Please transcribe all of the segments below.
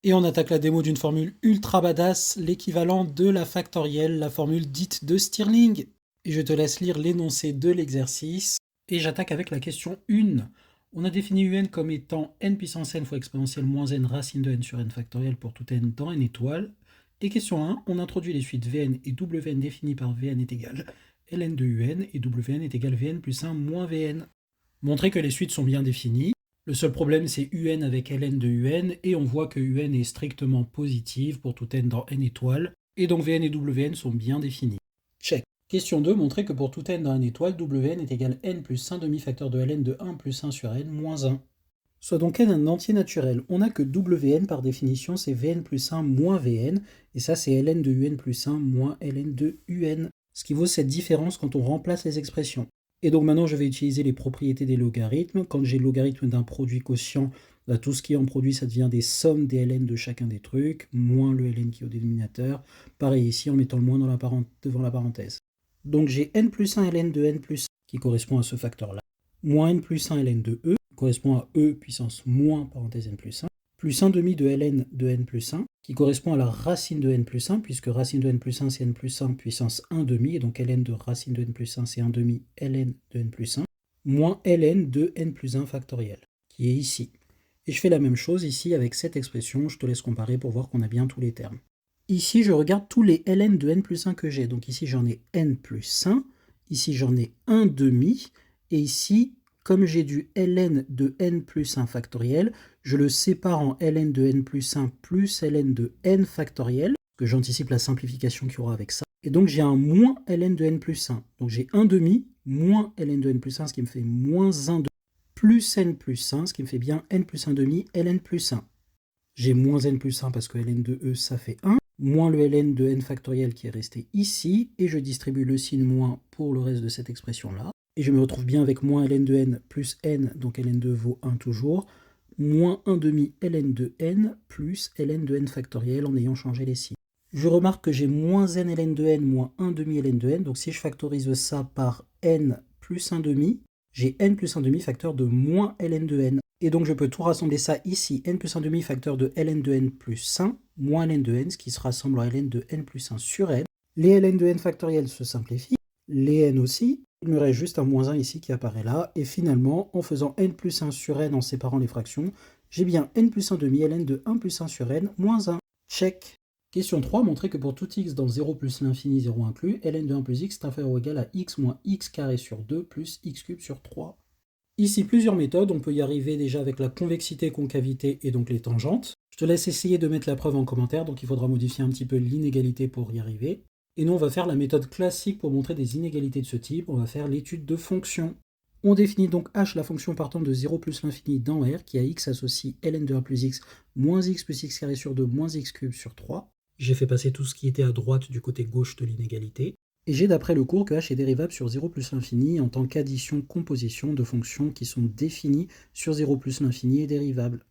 Et on attaque la démo d'une formule ultra badass, l'équivalent de la factorielle, la formule dite de Stirling. Et je te laisse lire l'énoncé de l'exercice. Et j'attaque avec la question 1. On a défini un comme étant n puissance n fois exponentielle moins n racine de n sur n factoriel pour tout n dans n étoile. Et question 1, on introduit les suites Vn et Wn définies par Vn est égal Ln de Un et Wn est égal Vn plus 1 moins Vn. Montrer que les suites sont bien définies. Le seul problème, c'est Un avec Ln de Un, et on voit que Un est strictement positive pour tout n dans n étoiles, et donc Vn et Wn sont bien définis. Check. Question 2, montrer que pour tout n dans n étoile, Wn est égal n plus 1 demi-facteur de Ln de 1 plus 1 sur n moins 1. Soit donc n un entier naturel. On n'a que Wn par définition, c'est Vn plus 1 moins Vn, et ça c'est Ln de Un plus 1 moins Ln de Un. Ce qui vaut cette différence quand on remplace les expressions. Et donc maintenant, je vais utiliser les propriétés des logarithmes. Quand j'ai le logarithme d'un produit quotient, là, tout ce qui est en produit, ça devient des sommes des ln de chacun des trucs, moins le ln qui est au dénominateur. Pareil ici, en mettant le moins devant la parenthèse. Donc j'ai n plus 1 ln de n plus 1, qui correspond à ce facteur-là, moins n plus 1 ln de e, qui correspond à e puissance moins parenthèse n plus 1, plus 1 demi de ln de n plus 1, qui correspond à la racine de n plus 1, puisque racine de n plus 1, c'est n plus 1 puissance 1 demi, et donc ln de racine de n plus 1, c'est 1 demi ln de n plus 1, moins ln de n plus 1 factoriel, qui est ici. Et je fais la même chose ici avec cette expression, je te laisse comparer pour voir qu'on a bien tous les termes. Ici, je regarde tous les ln de n plus 1 que j'ai, donc ici j'en ai n plus 1, ici j'en ai 1 demi, et ici, comme j'ai du ln de n plus 1 factoriel, je le sépare en ln de n plus 1 plus ln de n factoriel, que j'anticipe la simplification qu'il y aura avec ça. Et donc j'ai un moins ln de n plus 1. Donc j'ai 1 demi moins ln de n plus 1, ce qui me fait moins 1 demi, plus n plus 1, ce qui me fait bien n plus 1 demi ln plus 1. J'ai moins n plus 1 parce que ln de e, ça fait 1, moins le ln de n factoriel qui est resté ici, et je distribue le signe moins pour le reste de cette expression-là. Et je me retrouve bien avec moins ln de n plus n, donc ln de vaut 1 toujours, moins 1 demi ln de n plus ln de n factoriel en ayant changé les signes. Je remarque que j'ai moins n ln de n moins 1 demi ln de n, donc si je factorise ça par n plus 1 demi, j'ai n plus 1 demi facteur de moins ln de n. Et donc je peux tout rassembler ça ici, n plus 1 demi facteur de ln de n plus 1, moins ln de n, ce qui se rassemble en ln de n plus 1 sur n. Les ln de n factoriel se simplifient, les n aussi. Il me reste juste un moins 1 ici qui apparaît là, et finalement, en faisant n plus 1 sur n en séparant les fractions, j'ai bien n plus 1 demi ln de 1 plus 1 sur n moins 1. Check. Question 3, montrer que pour tout x dans 0 plus l'infini, 0 inclus, ln de 1 plus x est inférieur ou égal à x moins x carré sur 2 plus x cube sur 3. Ici, plusieurs méthodes, on peut y arriver déjà avec la convexité, concavité et donc les tangentes. Je te laisse essayer de mettre la preuve en commentaire, donc il faudra modifier un petit peu l'inégalité pour y arriver. Et nous, on va faire la méthode classique pour montrer des inégalités de ce type, on va faire l'étude de fonctions. On définit donc h, la fonction partant de 0 plus l'infini dans R, qui a x associe ln de 1 plus x, moins x plus x carré sur 2, moins x cube sur 3. J'ai fait passer tout ce qui était à droite du côté gauche de l'inégalité. Et j'ai d'après le cours que h est dérivable sur 0 plus l'infini en tant qu'addition-composition de fonctions qui sont définies sur 0 plus l'infini et dérivables.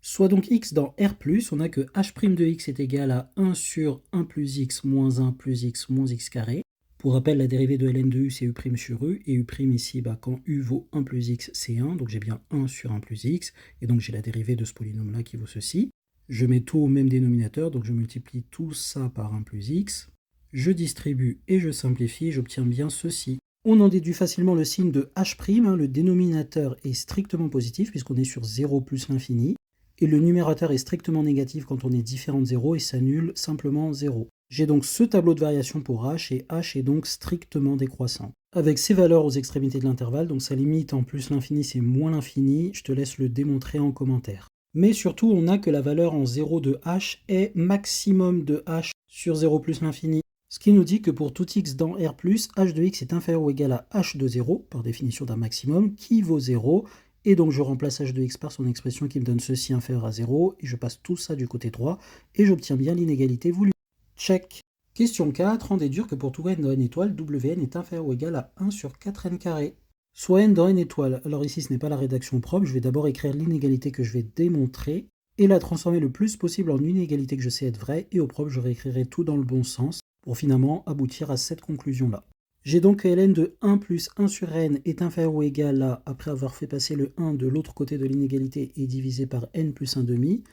Soit donc x dans R+, on a que h' de x est égal à 1 sur 1 plus x moins 1 plus x moins x carré. Pour rappel, la dérivée de ln de u, c'est u' sur u, et u' ici, quand u vaut 1 plus x, c'est 1, donc j'ai bien 1 sur 1 plus x, et donc j'ai la dérivée de ce polynôme-là qui vaut ceci. Je mets tout au même dénominateur, donc je multiplie tout ça par 1 plus x. Je distribue et je simplifie, j'obtiens bien ceci. On en déduit facilement le signe de h', le dénominateur est strictement positif puisqu'on est sur 0 plus l'infini, et le numérateur est strictement négatif quand on est différent de 0 et s'annule simplement 0. J'ai donc ce tableau de variation pour h, et h est donc strictement décroissant. Avec ces valeurs aux extrémités de l'intervalle, donc sa limite en plus l'infini c'est moins l'infini, je te laisse le démontrer en commentaire. Mais surtout, on a que la valeur en 0 de h est maximum de h sur 0 plus l'infini. Ce qui nous dit que pour tout x dans R+, h de x est inférieur ou égal à h de 0, par définition d'un maximum, qui vaut 0, et donc je remplace h de x par son expression qui me donne ceci inférieur à 0, et je passe tout ça du côté droit, et j'obtiens bien l'inégalité voulue. Check. Question 4, en déduire que pour tout n dans n étoile, Wn est inférieur ou égal à 1 sur 4n carré. Soit n dans n étoile. Alors ici, ce n'est pas la rédaction propre, je vais d'abord écrire l'inégalité que je vais démontrer, et la transformer le plus possible en une inégalité que je sais être vraie, et au propre, je réécrirai tout dans le bon sens, pour finalement aboutir à cette conclusion-là. J'ai donc que ln de 1 plus 1 sur n est inférieur ou égal à, après avoir fait passer le 1 de l'autre côté de l'inégalité et divisé par n plus 1 demi,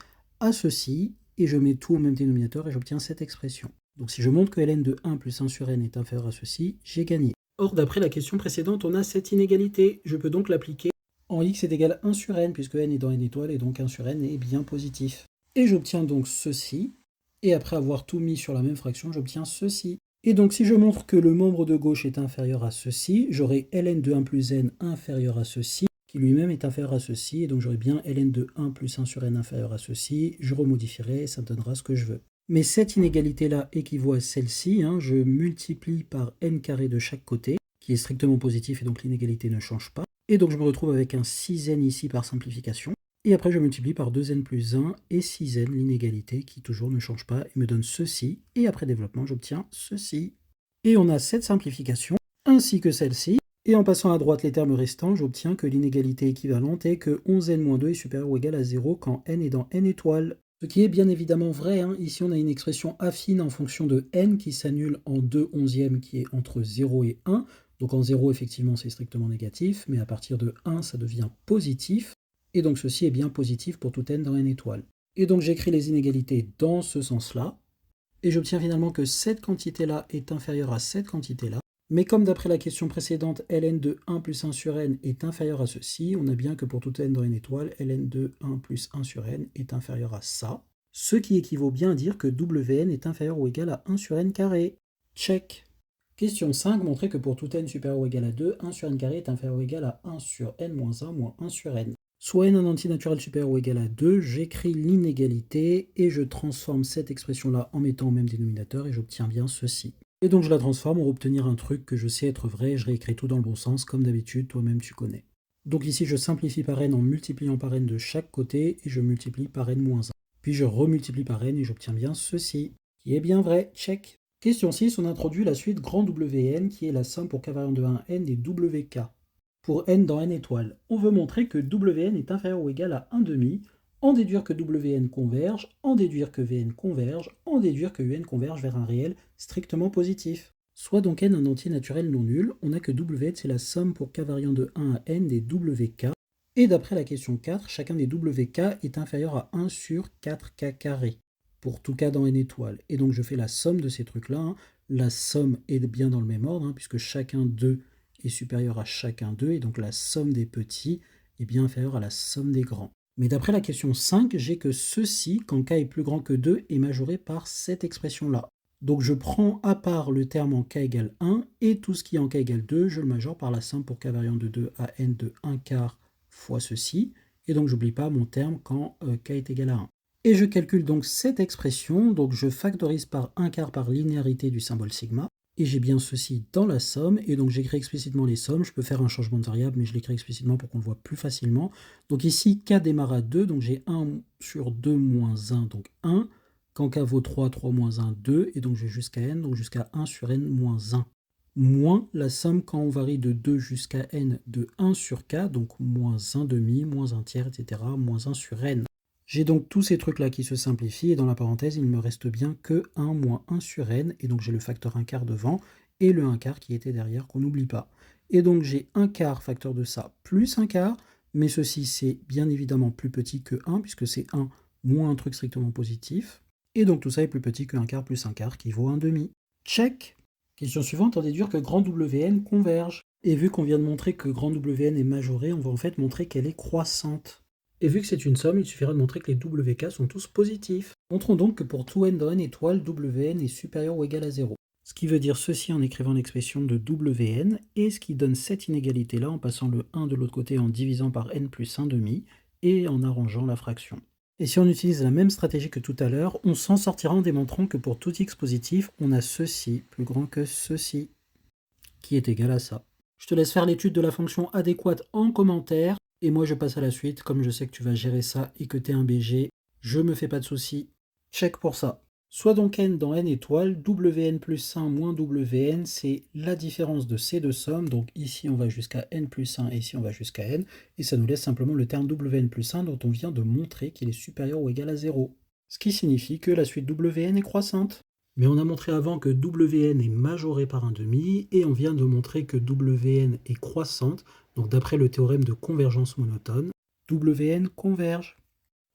à ceci, et je mets tout au même dénominateur et j'obtiens cette expression. Donc si je montre que ln de 1 plus 1 sur n est inférieur à ceci, j'ai gagné. Or, d'après la question précédente, on a cette inégalité. Je peux donc l'appliquer en x est égal à 1 sur n, puisque n est dans n étoile, et donc 1 sur n est bien positif. Et j'obtiens donc ceci, et après avoir tout mis sur la même fraction, j'obtiens ceci. Et donc si je montre que le membre de gauche est inférieur à ceci, j'aurai ln de 1 plus n inférieur à ceci, qui lui-même est inférieur à ceci, et donc j'aurai bien ln de 1 plus 1 sur n inférieur à ceci, je remodifierai, et ça me donnera ce que je veux. Mais cette inégalité-là équivaut à celle-ci, je multiplie par n carré de chaque côté, qui est strictement positif, et donc l'inégalité ne change pas. Et donc je me retrouve avec un 6n ici par simplification. Et après je multiplie par 2n plus 1 et 6n, l'inégalité qui toujours ne change pas et me donne ceci. Et après développement, j'obtiens ceci. Et on a cette simplification, ainsi que celle-ci. Et en passant à droite les termes restants, j'obtiens que l'inégalité équivalente est que 11n-2 est supérieur ou égal à 0 quand n est dans n étoile. Ce qui est bien évidemment vrai. Ici on a une expression affine en fonction de n qui s'annule en 2 onzièmes qui est entre 0 et 1. Donc en 0, effectivement, c'est strictement négatif, mais à partir de 1, ça devient positif. Et donc ceci est bien positif pour tout n dans n étoile. Et donc j'écris les inégalités dans ce sens-là. Et j'obtiens finalement que cette quantité-là est inférieure à cette quantité-là. Mais comme d'après la question précédente, ln de 1 plus 1 sur n est inférieur à ceci, on a bien que pour tout n dans n étoile, ln de 1 plus 1 sur n est inférieur à ça. Ce qui équivaut bien à dire que wn est inférieur ou égal à 1 sur n carré. Check. Question 5, montrer que pour tout n supérieur ou égal à 2, 1 sur n carré est inférieur ou égal à 1 sur n moins 1 moins 1 sur n. Soit n un entier naturel supérieur ou égal à 2, j'écris l'inégalité et je transforme cette expression-là en mettant au même dénominateur et j'obtiens bien ceci. Et donc je la transforme pour obtenir un truc que je sais être vrai, je réécris tout dans le bon sens, comme d'habitude, toi-même tu connais. Donc ici je simplifie par n en multipliant par n de chaque côté et je multiplie par n moins 1. Puis je remultiplie par n et j'obtiens bien ceci, qui est bien vrai, check. Question 6, on introduit la suite grand WN qui est la somme pour k variant de 1 à n des WK. Pour n dans n étoile, on veut montrer que WN est inférieur ou égal à 1/2, en déduire que WN converge, en déduire que VN converge, en déduire que UN converge vers un réel strictement positif. Soit donc n un entier naturel non nul, on a que WN c'est la somme pour k variant de 1 à n des WK, et d'après la question 4, chacun des WK est inférieur à 1 sur 4k carré. Pour tout cas dans n étoile. Et donc je fais la somme de ces trucs-là. La somme est bien dans le même ordre, puisque chacun d'eux est supérieur à chacun d'eux, et donc la somme des petits est bien inférieure à la somme des grands. Mais d'après la question 5, j'ai que ceci, quand k est plus grand que 2, est majoré par cette expression-là. Donc je prends à part le terme en k égale 1, et tout ce qui est en k égale 2, je le majore par la somme pour k variant de 2 à n de 1 quart fois ceci, et donc j'oublie pas mon terme quand k est égal à 1. Et je calcule donc cette expression, donc je factorise par 1 quart par linéarité du symbole sigma, et j'ai bien ceci dans la somme, et donc j'écris explicitement les sommes, je peux faire un changement de variable, mais je l'écris explicitement pour qu'on le voit plus facilement. Donc ici, k démarre à 2, donc j'ai 1 sur 2 moins 1, donc 1, quand k vaut 3, 3 moins 1, 2, et donc je vais jusqu'à n, donc jusqu'à 1 sur n moins 1. Moins la somme quand on varie de 2 jusqu'à n de 1 sur k, donc moins 1 demi, moins 1 tiers, etc., moins 1 sur n. J'ai donc tous ces trucs-là qui se simplifient, et dans la parenthèse, il ne me reste bien que 1 moins 1 sur n, et donc j'ai le facteur 1 quart devant, et le 1 quart qui était derrière, qu'on n'oublie pas. Et donc j'ai 1 quart facteur de ça, plus 1 quart, mais ceci c'est bien évidemment plus petit que 1, puisque c'est 1 moins un truc strictement positif, et donc tout ça est plus petit que 1 quart plus 1 quart, qui vaut 1 demi. Check. Question suivante, en déduire que grand WN converge. Et vu qu'on vient de montrer que grand WN est majoré, on va en fait montrer qu'elle est croissante. Et vu que c'est une somme, il suffira de montrer que les WK sont tous positifs. Montrons donc que pour tout n dans n étoile, Wn est supérieur ou égal à 0. Ce qui veut dire ceci en écrivant l'expression de Wn, et ce qui donne cette inégalité-là en passant le 1 de l'autre côté en divisant par n plus 1 demi, et en arrangeant la fraction. Et si on utilise la même stratégie que tout à l'heure, on s'en sortira en démontrant que pour tout x positif, on a ceci plus grand que ceci, qui est égal à ça. Je te laisse faire l'étude de la fonction adéquate en commentaire. Et moi, je passe à la suite, comme je sais que tu vas gérer ça et que tu es un BG, je me fais pas de soucis. Check pour ça. Soit donc n dans n étoile, Wn plus 1 moins Wn, c'est la différence de ces deux sommes. Donc ici, on va jusqu'à n plus 1 et ici, on va jusqu'à n. Et ça nous laisse simplement le terme Wn plus 1 dont on vient de montrer qu'il est supérieur ou égal à 0. Ce qui signifie que la suite Wn est croissante. Mais on a montré avant que Wn est majoré par un demi, et on vient de montrer que Wn est croissante. Donc d'après le théorème de convergence monotone, Wn converge.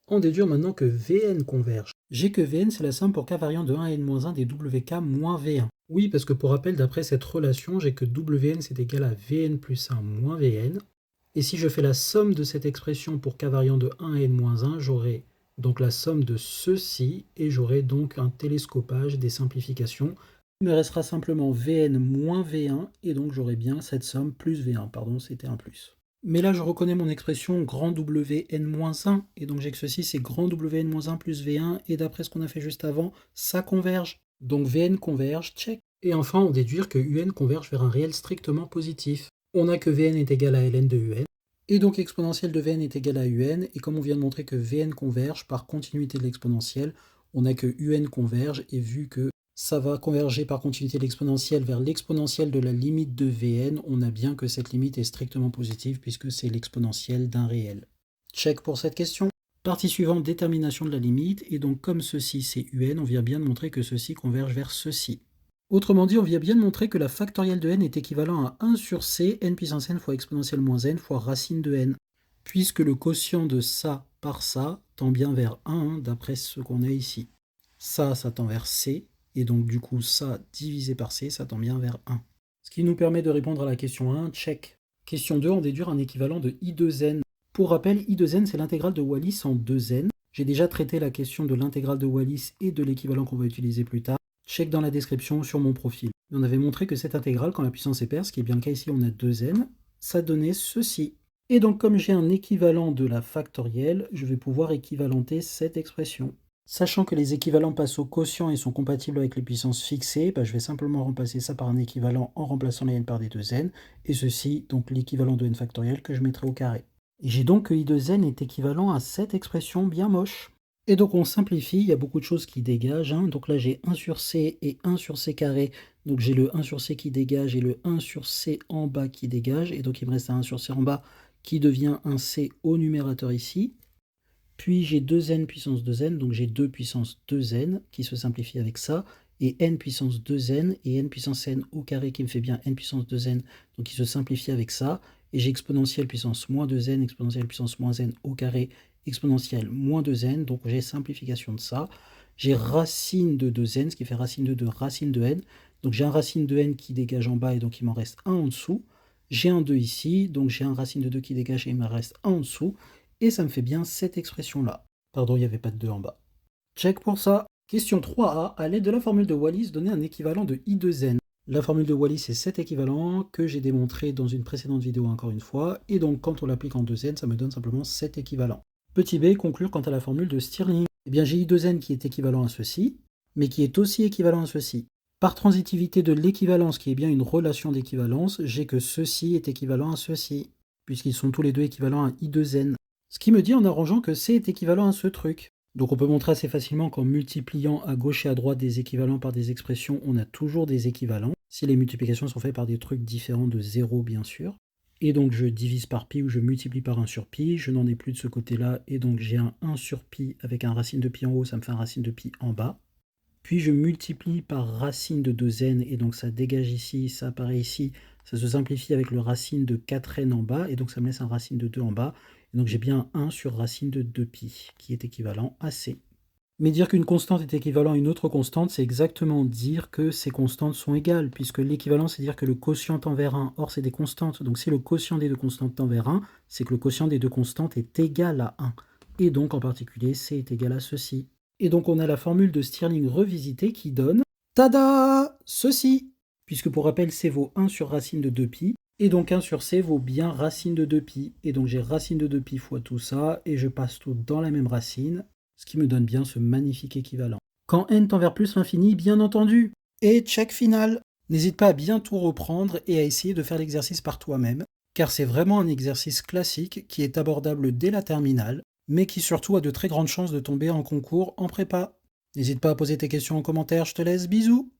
On déduire maintenant que Vn converge. J'ai que Vn, c'est la somme pour k variant de 1 à n-1 des wk moins V1. Oui, parce que pour rappel, d'après cette relation, j'ai que Wn c'est égal à Vn plus 1 moins Vn. Et si je fais la somme de cette expression pour k variant de 1 à n-1, j'aurai donc la somme de ceci, et j'aurai donc un télescopage des simplifications. Il me restera simplement Vn moins V1, et donc j'aurai bien cette somme plus V1, pardon, c'était un plus. Mais là, je reconnais mon expression grand Wn-1, et donc j'ai que ceci, c'est grand Wn-1 plus V1, et d'après ce qu'on a fait juste avant, ça converge. Donc Vn converge, check. Et enfin, on déduire que Un converge vers un réel strictement positif. On a que Vn est égal à ln de Un, et donc exponentielle de Vn est égal à Un, et comme on vient de montrer que Vn converge par continuité de l'exponentielle, on a que Un converge, et vu que ça va converger par continuité de l'exponentielle vers l'exponentielle de la limite de Vn, on a bien que cette limite est strictement positive puisque c'est l'exponentielle d'un réel. Check pour cette question. Partie suivante, détermination de la limite, et donc comme ceci c'est Un, on vient bien de montrer que ceci converge vers ceci. Autrement dit, on vient bien de montrer que la factorielle de n est équivalent à 1 sur c, n puissance n fois exponentielle moins n fois racine de n, puisque le quotient de ça par ça tend bien vers 1, d'après ce qu'on a ici. Ça tend vers c, et donc du coup ça divisé par c, ça tend bien vers 1. Ce qui nous permet de répondre à la question 1, check. Question 2, en déduire un équivalent de I2n. Pour rappel, I2n c'est l'intégrale de Wallis en 2n. J'ai déjà traité la question de l'intégrale de Wallis et de l'équivalent qu'on va utiliser plus tard. Check dans la description sur mon profil. On avait montré que cette intégrale, quand la puissance est paire, ce qui est bien le cas ici, on a 2n, ça donnait ceci. Et donc comme j'ai un équivalent de la factorielle, je vais pouvoir équivalenter cette expression. Sachant que les équivalents passent au quotient et sont compatibles avec les puissances fixées, je vais simplement remplacer ça par un équivalent en remplaçant les n par des 2n, et ceci, donc l'équivalent de n factoriel que je mettrai au carré. Et j'ai donc que I de n est équivalent à cette expression bien moche. Et donc on simplifie, il y a beaucoup de choses qui dégagent, donc là j'ai 1 sur c et 1 sur c carré, donc j'ai le 1 sur c qui dégage et le 1 sur c en bas qui dégage, et donc il me reste un 1 sur c en bas qui devient un c au numérateur ici. Puis j'ai 2n puissance 2n, donc j'ai 2 puissance 2n qui se simplifie avec ça, et n puissance 2n et n puissance n au carré qui me fait bien n puissance 2n, donc qui se simplifie avec ça, et j'ai exponentielle puissance moins 2n, exponentielle puissance moins n au carré, exponentielle moins 2n, donc j'ai simplification de ça. J'ai racine de 2n, ce qui fait racine de 2, racine de n, donc j'ai un racine de n qui dégage en bas et donc il m'en reste 1 en dessous. J'ai un 2 ici, donc j'ai un racine de 2 qui dégage et il me reste 1 en dessous. Et ça me fait bien cette expression-là. Pardon, il n'y avait pas de 2 en bas. Check pour ça. Question 3a, à l'aide de la formule de Wallis, donner un équivalent de I2n. La formule de Wallis est cet équivalent que j'ai démontré dans une précédente vidéo encore une fois, et donc quand on l'applique en 2n, ça me donne simplement cet équivalent. Petit b, conclure quant à la formule de Stirling. Eh bien j'ai I2n qui est équivalent à ceci, mais qui est aussi équivalent à ceci. Par transitivité de l'équivalence, qui est bien une relation d'équivalence, j'ai que ceci est équivalent à ceci, puisqu'ils sont tous les deux équivalents à I2n. Ce qui me dit en arrangeant que C est équivalent à ce truc. Donc on peut montrer assez facilement qu'en multipliant à gauche et à droite des équivalents par des expressions, on a toujours des équivalents, si les multiplications sont faites par des trucs différents de 0 bien sûr. Et donc je divise par pi ou je multiplie par 1 sur pi, je n'en ai plus de ce côté-là, et donc j'ai un 1 sur pi avec un racine de pi en haut, ça me fait un racine de pi en bas. Puis je multiplie par racine de 2n, et donc ça dégage ici, ça apparaît ici, ça se simplifie avec le racine de 4n en bas, et donc ça me laisse un racine de 2 en bas. Et donc j'ai bien 1 sur racine de 2pi, qui est équivalent à c. Mais dire qu'une constante est équivalent à une autre constante, c'est exactement dire que ces constantes sont égales, puisque l'équivalent, c'est dire que le quotient tend vers 1. Or, c'est des constantes. Donc si le quotient des deux constantes tend vers 1, c'est que le quotient des deux constantes est égal à 1. Et donc, en particulier, c est égal à ceci. Et donc, on a la formule de Stirling revisitée qui donne tada, ceci, puisque pour rappel, c vaut 1 sur racine de 2pi, et donc 1 sur c vaut bien racine de 2pi, et donc j'ai racine de 2pi fois tout ça, et je passe tout dans la même racine, ce qui me donne bien ce magnifique équivalent. Quand n tend vers plus l'infini, bien entendu. Et check final. N'hésite pas à bien tout reprendre et à essayer de faire l'exercice par toi-même, car c'est vraiment un exercice classique qui est abordable dès la terminale, mais qui surtout a de très grandes chances de tomber en concours en prépa. N'hésite pas à poser tes questions en commentaire, je te laisse, bisous.